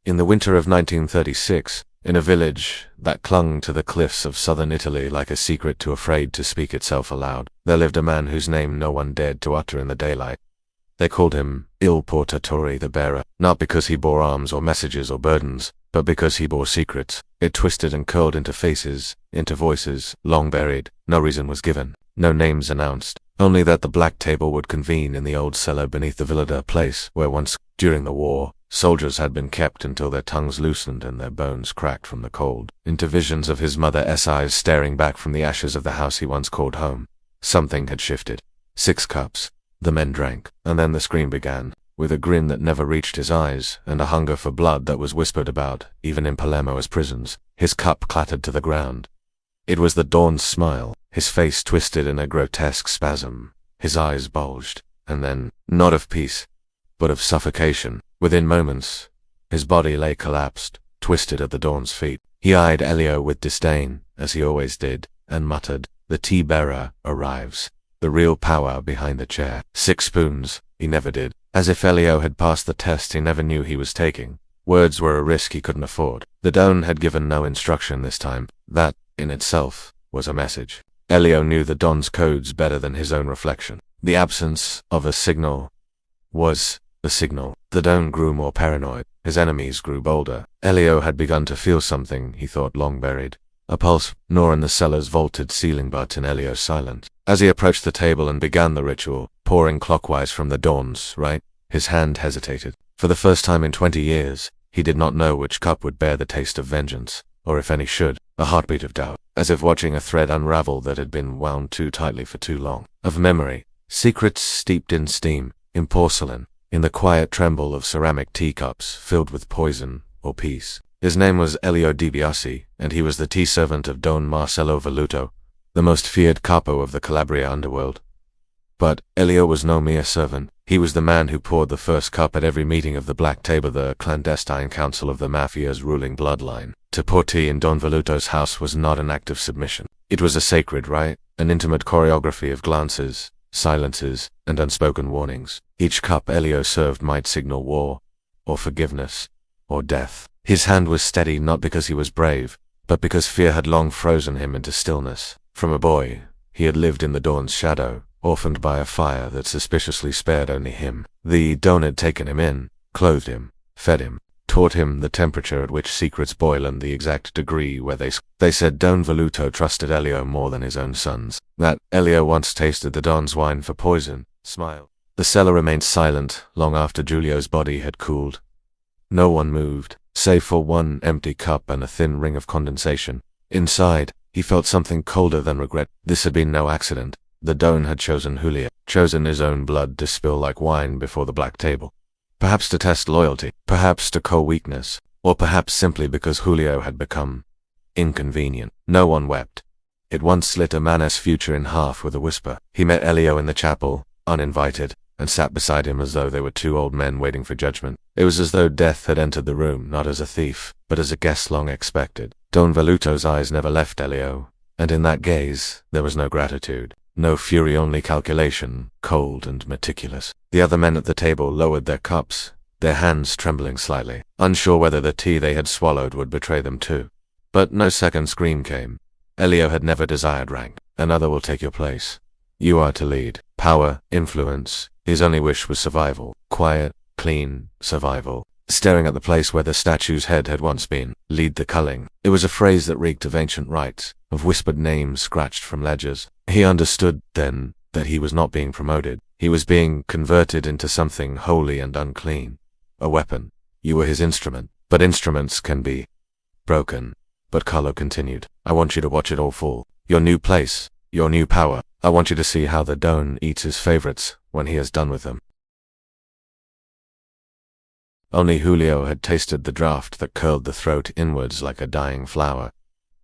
In the winter of 1936, in a village that clung to the cliffs of southern Italy like a secret too afraid to speak itself aloud, there lived a man whose name no one dared to utter in the daylight. They called him Il Portatore, the bearer, not because he bore arms or messages or burdens, but because he bore secrets. It twisted and curled into faces, into voices, long buried. No reason was given, no names announced, only that the black table would convene in the old cellar beneath the Villa, place where once, during the war, soldiers had been kept until their tongues loosened and their bones cracked from the cold, into visions of his mother's eyes staring back from the ashes of the house he once called home. Something had shifted. 6 cups. The men drank, and then the scream began, with a grin that never reached his eyes, and a hunger for blood that was whispered about, even in Palermo's prisons. His cup clattered to the ground. It was the Don's smile, his face twisted in a grotesque spasm, his eyes bulged, and then, not of peace, but of suffocation. Within moments, his body lay collapsed, twisted at the Don's feet. He eyed Elio with disdain, as he always did, and muttered, "The tea-bearer arrives. The real power behind the chair." 6 spoons. He never did. As if Elio had passed the test he never knew he was taking. Words were a risk he couldn't afford. The Don had given no instruction this time. That, in itself, was a message. Elio knew the Don's codes better than his own reflection. The absence of a signal was a signal. The Don grew more paranoid. His enemies grew bolder. Elio had begun to feel something he thought long buried. A pulse, nor in the cellar's vaulted ceiling but in Elio's silence. As he approached the table and began the ritual, pouring clockwise from the Don's right, his hand hesitated. For the first time in 20 years, he did not know which cup would bear the taste of vengeance, or if any should. A heartbeat of doubt, as if watching a thread unravel that had been wound too tightly for too long. Of memory, secrets steeped in steam, in porcelain, in the quiet tremble of ceramic teacups filled with poison or peace. His name was Elio di Biasi, and he was the tea servant of Don Marcello Velluto, the most feared capo of the Calabria underworld. But Elio was no mere servant. He was the man who poured the first cup at every meeting of the Black Table, the clandestine council of the Mafia's ruling bloodline. To pour tea in Don Velluto's house was not an act of submission. It was a sacred rite, an intimate choreography of glances, silences, and unspoken warnings. Each cup Elio served might signal war, or forgiveness, or death. His hand was steady not because he was brave, but because fear had long frozen him into stillness. From a boy, he had lived in the Don's shadow, orphaned by a fire that suspiciously spared only him. The Don had taken him in, clothed him, fed him, taught him the temperature at which secrets boil and the exact degree where they said Don Velluto trusted Elio more than his own sons. That Elio once tasted the Don's wine for poison, smiled. The cellar remained silent long after Giulio's body had cooled. No one moved, save for one empty cup and a thin ring of condensation. Inside, he felt something colder than regret. This had been no accident. The Don had chosen Julio, chosen his own blood to spill like wine before the Black Table. Perhaps to test loyalty, perhaps to cull weakness, or perhaps simply because Julio had become inconvenient. No one wept. It once slit a man's future in half with a whisper. He met Elio in the chapel, uninvited, and sat beside him as though they were 2 old men waiting for judgment. It was as though death had entered the room, not as a thief, but as a guest long expected. Don Velluto's eyes never left Elio, and in that gaze there was no gratitude, no fury, only calculation, cold and meticulous. The other men at the table lowered their cups, their hands trembling slightly, unsure whether the tea they had swallowed would betray them too. But no second scream came. Elio had never desired rank. Another will take your place. You are to lead. Power, influence. His only wish was survival. Quiet, clean, survival. Staring at the place where the statue's head had once been. Lead the culling. It was a phrase that reeked of ancient rites, of whispered names scratched from ledgers. He understood, then, that he was not being promoted. He was being converted into something holy and unclean. A weapon. You were his instrument. But instruments can be broken. But Carlo continued. I want you to watch it all fall. Your new place. Your new power. I want you to see how the Don eats his favorites when he has done with them. Only Julio had tasted the draught that curled the throat inwards like a dying flower,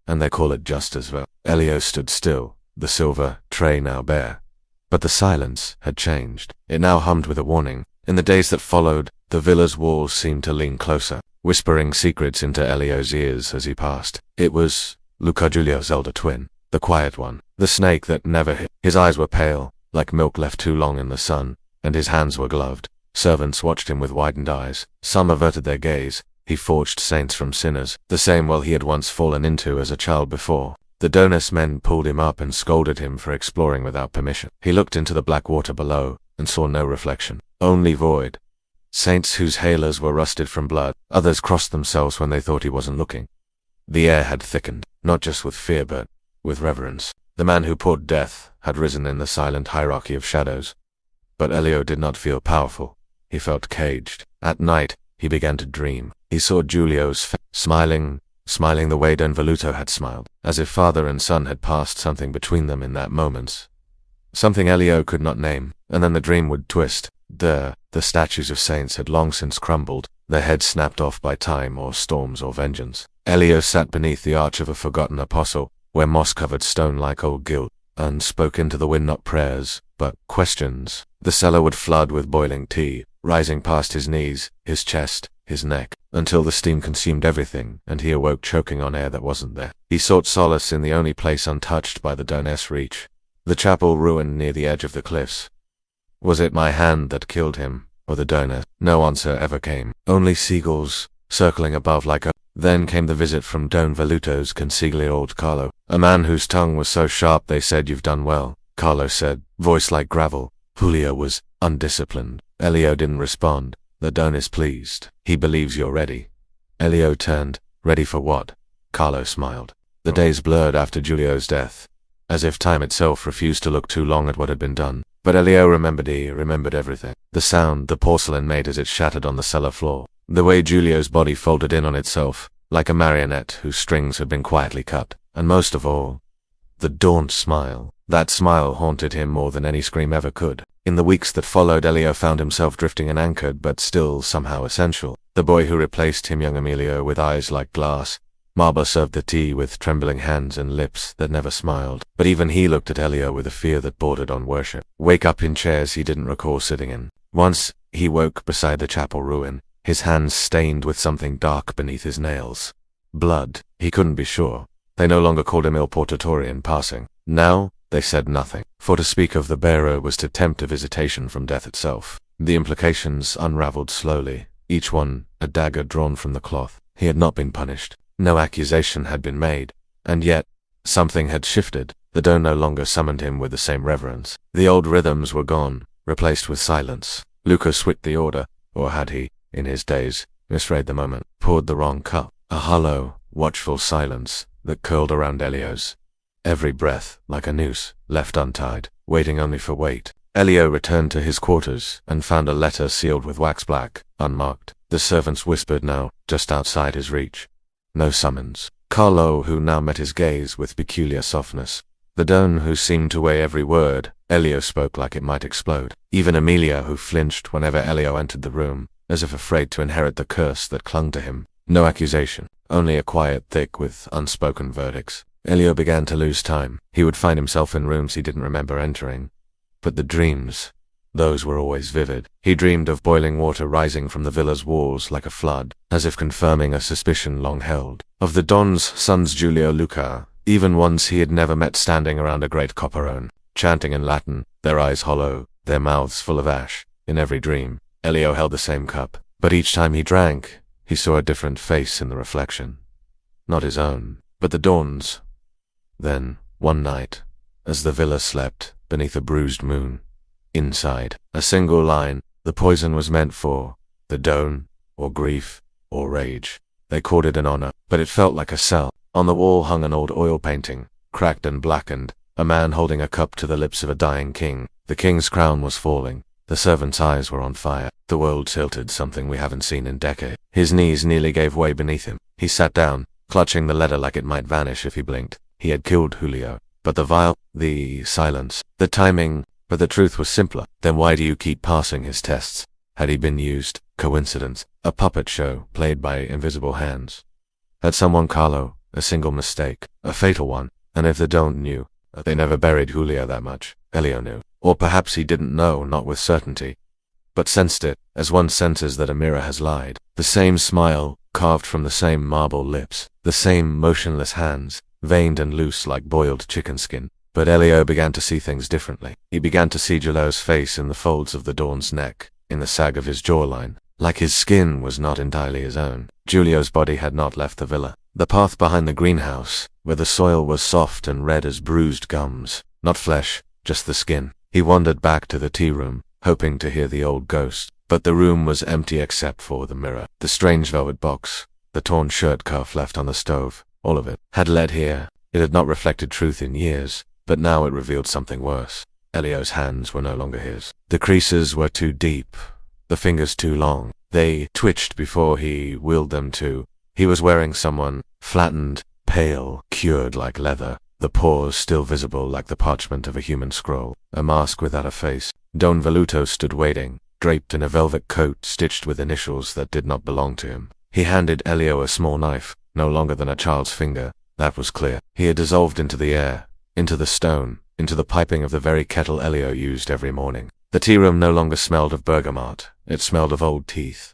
and they call it just as well. Elio stood still, the silver tray now bare. But the silence had changed. It now hummed with a warning. In the days that followed, the villa's walls seemed to lean closer, whispering secrets into Elio's ears as he passed. It was Luca Giulio's elder twin, the quiet one, the snake that never hit. His eyes were pale, like milk left too long in the sun, and his hands were gloved. Servants watched him with widened eyes. Some averted their gaze. He forged saints from sinners, the same well he had once fallen into as a child before. The Donus men pulled him up and scolded him for exploring without permission. He looked into the black water below and saw no reflection, only void. Saints whose halos were rusted from blood, others crossed themselves when they thought he wasn't looking. The air had thickened, not just with fear but with reverence. The man who poured death had risen in the silent hierarchy of shadows. But Elio did not feel powerful. He felt caged. At night, he began to dream. He saw Giulio's face, smiling the way Don Velluto had smiled, as if father and son had passed something between them in that moment. Something Elio could not name, and then the dream would twist. The statues of saints had long since crumbled, their heads snapped off by time or storms or vengeance. Elio sat beneath the arch of a forgotten apostle, where moss-covered stone like old guilt, and spoke into the wind not prayers, but questions. The cellar would flood with boiling tea, rising past his knees, his chest, his neck, until the steam consumed everything, and he awoke choking on air that wasn't there. He sought solace in the only place untouched by the Doness reach, the chapel ruin near the edge of the cliffs. Was it my hand that killed him, or the Doness? No answer ever came. Only seagulls, circling above like a... Then came the visit from Don Velluto's consigliere old Carlo, a man whose tongue was so sharp they said you've done well. Carlo said, voice like gravel. Julio was undisciplined. Elio didn't respond. The Don is pleased. He believes you're ready. Elio turned. Ready for what? Carlo smiled. The days blurred after Giulio's death, as if time itself refused to look too long at what had been done. But Elio remembered everything. The sound the porcelain made as it shattered on the cellar floor. The way Giulio's body folded in on itself, like a marionette whose strings had been quietly cut. And most of all, the daunt smile. That smile haunted him more than any scream ever could. In the weeks that followed, Elio found himself drifting unanchored, but still somehow essential. The boy who replaced him, young Emilio, with eyes like glass. Marba served the tea with trembling hands and lips that never smiled. But even he looked at Elio with a fear that bordered on worship. Wake up in chairs he didn't recall sitting in. Once, he woke beside the chapel ruin, his hands stained with something dark beneath his nails. Blood. He couldn't be sure. They no longer called him Il Portatore in passing. Now, they said nothing, for to speak of the bearer was to tempt a visitation from death itself. The implications unraveled slowly, each one a dagger drawn from the cloth. He had not been punished. No accusation had been made. And yet, something had shifted. The Don no longer summoned him with the same reverence. The old rhythms were gone, replaced with silence. Luca switched the order, or had he, in his days, misread the moment, poured the wrong cup. A hollow, watchful silence that curled around Elio's. Every breath, like a noose, left untied, waiting only for weight. Elio returned to his quarters and found a letter sealed with wax black, unmarked. The servants whispered now, just outside his reach. No summons. Carlo, who now met his gaze with peculiar softness. The Don, who seemed to weigh every word. Elio spoke like it might explode. Even Emilia, who flinched whenever Elio entered the room, as if afraid to inherit the curse that clung to him. No accusation, only a quiet thick with unspoken verdicts. Elio began to lose time. He would find himself in rooms he didn't remember entering. But the dreams, those were always vivid. He dreamed of boiling water rising from the villa's walls like a flood, as if confirming a suspicion long held. Of the Don's sons Giulio Luca, even ones he had never met standing around a great copper urn, chanting in Latin, their eyes hollow, their mouths full of ash. In every dream, Elio held the same cup, but each time he drank, he saw a different face in the reflection. Not his own, but the Don's. Then, one night, as the villa slept beneath a bruised moon, inside, a single line, the poison was meant for the Don, or grief, or rage. They called it an honor, but it felt like a cell. On the wall hung an old oil painting, cracked and blackened, a man holding a cup to the lips of a dying king. The king's crown was falling. The servant's eyes were on fire. The world tilted, something we haven't seen in decades. His knees nearly gave way beneath him. He sat down, clutching the letter like it might vanish if he blinked. He had killed Julio. But the silence, the timing, but the truth was simpler. Then why do you keep passing his tests? Had he been used? Coincidence? A puppet show played by invisible hands? Had someone Carlo? A single mistake? A fatal one? And if the Don knew, they never buried Julio that much. Elio knew. Or perhaps he didn't know, not with certainty, but sensed it, as one senses that a mirror has lied. The same smile, carved from the same marble lips. The same motionless hands, veined and loose like boiled chicken skin. But Elio began to see things differently. He began to see Giulio's face in the folds of the Don's neck, in the sag of his jawline. like his skin was not entirely his own. Giulio's body had not left the villa. The path behind the greenhouse, where the soil was soft and red as bruised gums. Not flesh, just the skin. He wandered back to the tea room, hoping to hear the old ghost, but the room was empty except for the mirror. The strange velvet box, the torn shirt cuff left on the stove, all of it had led here. It had not reflected truth in years, but now it revealed something worse. Elio's hands were no longer his. The creases were too deep, the fingers too long. They twitched before he willed them to. He was wearing someone, flattened, pale, cured like leather, the pores still visible like the parchment of a human scroll. A mask without a face. Don Velluto stood waiting, draped in a velvet coat stitched with initials that did not belong to him. He handed Elio a small knife, no longer than a child's finger. That was clear. He had dissolved into the air, into the stone, into the piping of the very kettle Elio used every morning. The tea room no longer smelled of bergamot. It smelled of old teeth,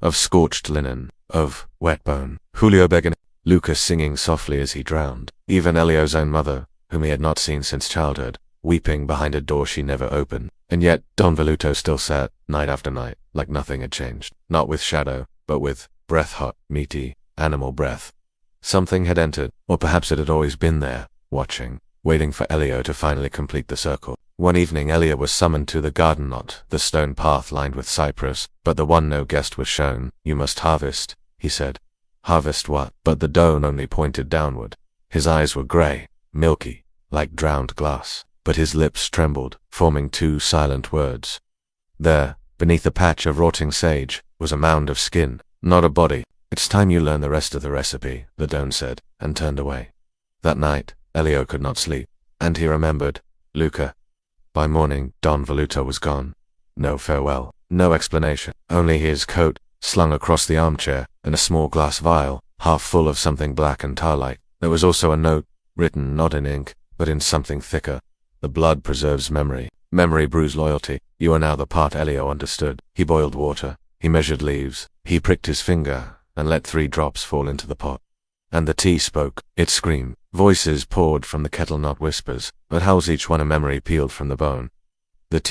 of scorched linen, of wet bone. Julio began, Lucas singing softly as he drowned. Even Elio's own mother, whom he had not seen since childhood, weeping behind a door she never opened. And yet Don Velluto still sat, night after night, like nothing had changed. Not with shadow, but with breath-hot, meaty, animal breath. Something had entered, or perhaps it had always been there, watching, waiting for Elio to finally complete the circle. One evening Elio was summoned to the garden lot, the stone path lined with cypress, but the one no guest was shown. "You must harvest," he said. "Harvest what?" But the Don only pointed downward. His eyes were grey, milky, like drowned glass, but his lips trembled, forming two silent words. There, beneath a patch of rotting sage, was a mound of skin, not a body. "It's time you learn the rest of the recipe," the Don said, and turned away. That night, Elio could not sleep, and he remembered Luca. By morning, Don Velluto was gone. No farewell, no explanation, only his coat, slung across the armchair, and a small glass vial, half full of something black and tar-like. There was also a note, written not in ink, but in something thicker. "The blood preserves memory. Memory brews loyalty." You are now the part Elio understood. He boiled water. He measured leaves. He pricked his finger, and let 3 drops fall into the pot. And the tea spoke. It screamed. Voices poured from the kettle, not whispers, but howls, each one a memory peeled from the bone. The